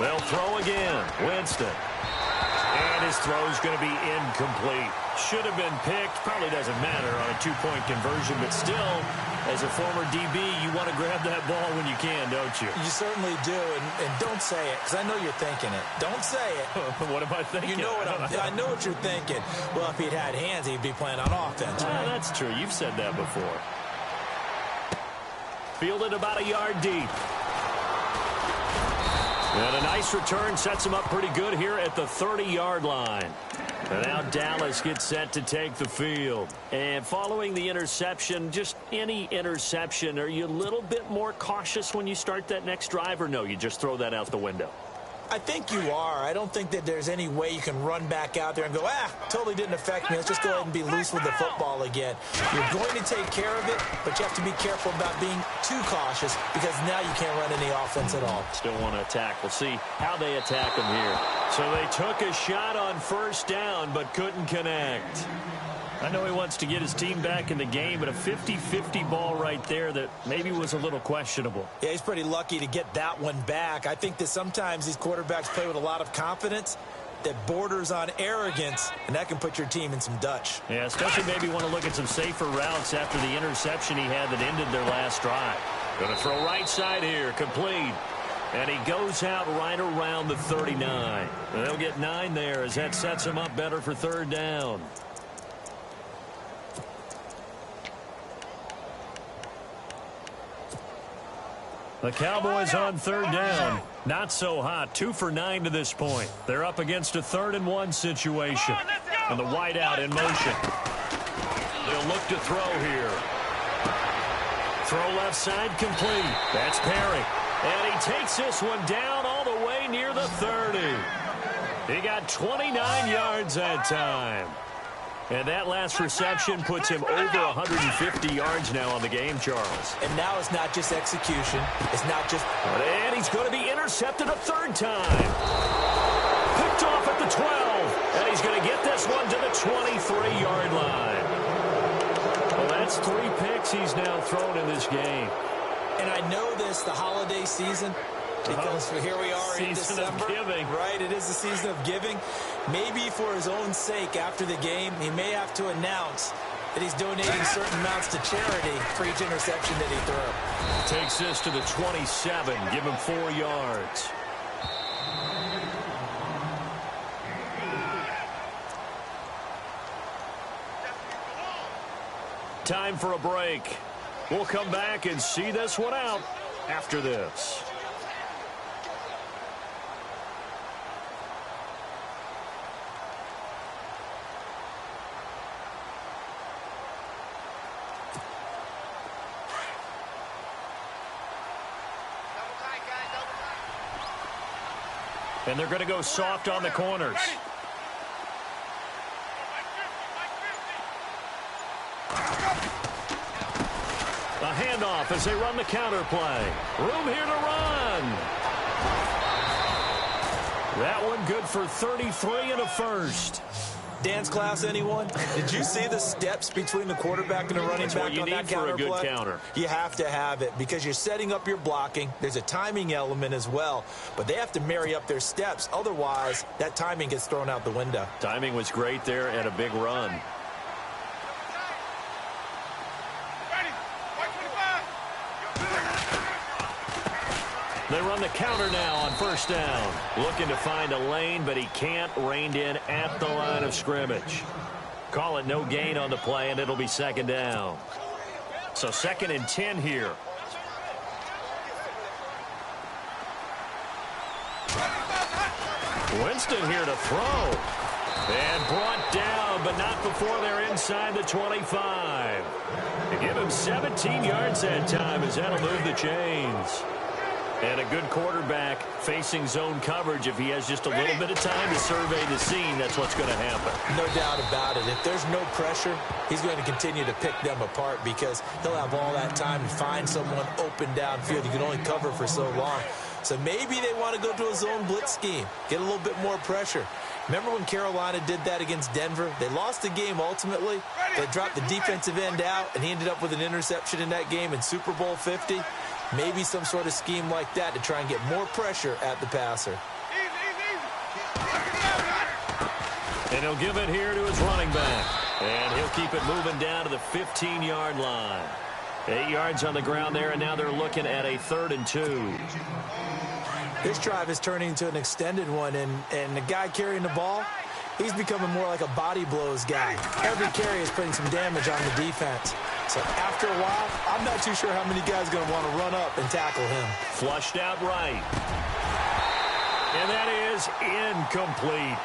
They'll throw again. Winston. And his throw's going to be incomplete. Should have been picked. Probably doesn't matter on a two-point conversion, but still, as a former DB, you want to grab that ball when you can, don't you? You certainly do, and don't say it, because I know you're thinking it. Don't say it. What am I thinking? You know what I know what you're thinking. Well, if he'd had hands, he'd be playing on offense, right? That's true. You've said that before. Fielded about a yard deep. And a nice return sets him up pretty good here at the 30-yard line. And now Dallas gets set to take the field. And following the interception, just any interception, are you a little bit more cautious when you start that next drive, or no, you just throw that out the window? I think you are. I don't think that there's any way you can run back out there and go, totally didn't affect me. Let's just go ahead and be loose with the football again. You're going to take care of it, but you have to be careful about being too cautious, because now you can't run any offense at all. Still want to attack. We'll see how they attack them here. So they took a shot on first down, but couldn't connect. I know he wants to get his team back in the game, but a 50-50 ball right there that maybe was a little questionable. Yeah, he's pretty lucky to get that one back. I think that sometimes these quarterbacks play with a lot of confidence that borders on arrogance, and that can put your team in some Dutch. Yeah, especially maybe want to look at some safer routes after the interception he had that ended their last drive. Going to throw right side here, complete. And he goes out right around the 39. And they'll get 9 there as that sets him up better for third down. The Cowboys on third down. Not so hot. 2 for 9 to this point. They're up against a 3rd and 1 situation. And the wideout in motion. They'll look to throw here. Throw left side complete. That's Perry. And he takes this one down all the way near the 30. He got 29 yards that time. And that last reception puts him over 150 yards now on the game, Charles. And now it's not just execution. It's not just... And he's going to be intercepted a 3rd time. Picked off at the 12. And he's going to get this one to the 23-yard line. Well, that's 3 picks he's now thrown in this game. And I know this, the holiday season, because here we are in December. Season of giving. Right, it is the season of giving. Maybe for his own sake after the game, he may have to announce that he's donating certain amounts to charity for each interception that he threw. Takes this to the 27. Give him 4 yards. Time for a break. We'll come back and see this one out after this. And they're going to go soft on the corners. A handoff as they run the counter play. Room here to run. That one good for 33 and a first. Dance class, anyone? Did you see the steps between the quarterback and the running back on that counter play? For a good counter. You have to have it because you're setting up your blocking. There's a timing element as well, but they have to marry up their steps. Otherwise, that timing gets thrown out the window. Timing was great there and a big run. They run the counter now on first down. Looking to find a lane, but he can't. Reined in at the line of scrimmage. Call it no gain on the play, and it'll be second down. So 2nd and 10 here. Winston here to throw. And brought down, but not before they're inside the 25. They give him 17 yards that time, as that'll move the chains. And a good quarterback facing zone coverage. If he has just a little bit of time to survey the scene, that's what's going to happen. No doubt about it. If there's no pressure, he's going to continue to pick them apart because he'll have all that time to find someone open downfield. You can only cover for so long. So maybe they want to go to a zone blitz scheme, get a little bit more pressure. Remember when Carolina did that against Denver? They lost the game ultimately. They dropped the defensive end out, and he ended up with an interception in that game in Super Bowl 50. Maybe some sort of scheme like that to try and get more pressure at the passer. And he'll give it here to his running back. And he'll keep it moving down to the 15-yard line. 8 yards on the ground there, and now they're looking at a 3rd and 2. This drive is turning into an extended one, and the guy carrying the ball, he's becoming more like a body blows guy. Every carry is putting some damage on the defense. So after a while, I'm not too sure how many guys are going to want to run up and tackle him. Flushed out right. And that is incomplete.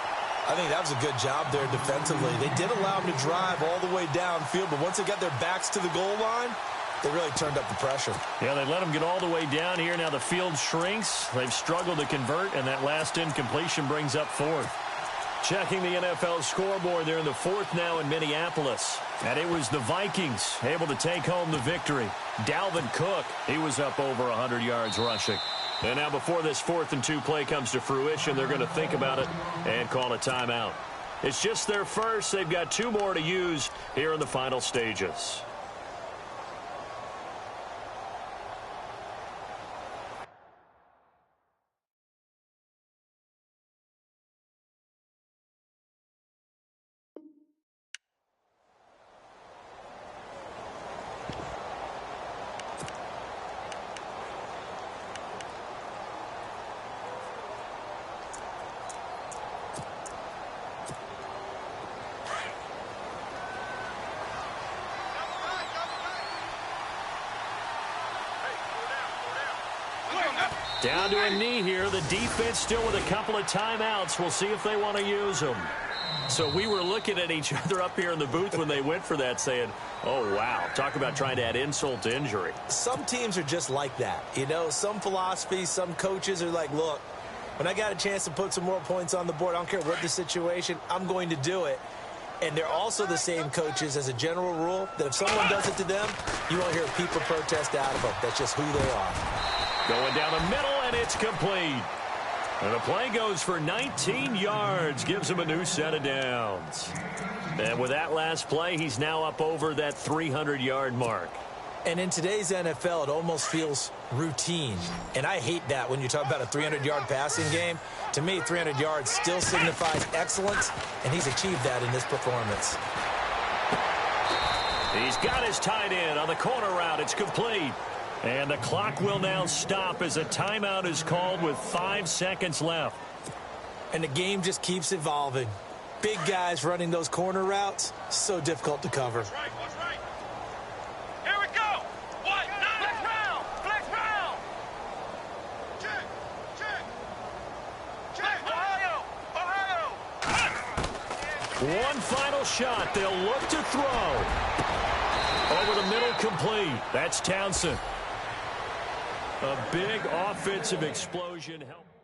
I think that was a good job there defensively. They did allow him to drive all the way downfield, but once they got their backs to the goal line, they really turned up the pressure. Yeah, they let him get all the way down here. Now the field shrinks. They've struggled to convert, and that last incompletion brings up 4th. Checking the NFL scoreboard, they're in the 4th now in Minneapolis. And it was the Vikings able to take home the victory. Dalvin Cook, he was up over 100 yards rushing. And now before this 4th and 2 play comes to fruition, they're going to think about it and call a timeout. It's just their first. They've got 2 more to use here in the final stages. Down to a knee here. The defense still with a couple of timeouts. We'll see if they want to use them. So we were looking at each other up here in the booth when they went for that saying, oh, wow, talk about trying to add insult to injury. Some teams are just like that. You know, some philosophies, some coaches are like, look, when I got a chance to put some more points on the board, I don't care what the situation, I'm going to do it. And they're also the same coaches as a general rule that if someone does it to them, you won't hear people protest out of them. That's just who they are. Going down the middle, and it's complete. And the play goes for 19 yards, gives him a new set of downs. And with that last play, he's now up over that 300-yard mark. And in today's NFL, it almost feels routine. And I hate that when you talk about a 300-yard passing game. To me, 300 yards still signifies excellence, and he's achieved that in this performance. He's got his tight end on the corner route. It's complete. And the clock will now stop as a timeout is called with 5 seconds left. And the game just keeps evolving. Big guys running those corner routes, so difficult to cover. What's right? Here we go. What? Flex round. Flex round. Check. Ohio. One final shot. They'll look to throw. Over the middle, complete. That's Townsend. A big offensive explosion helped.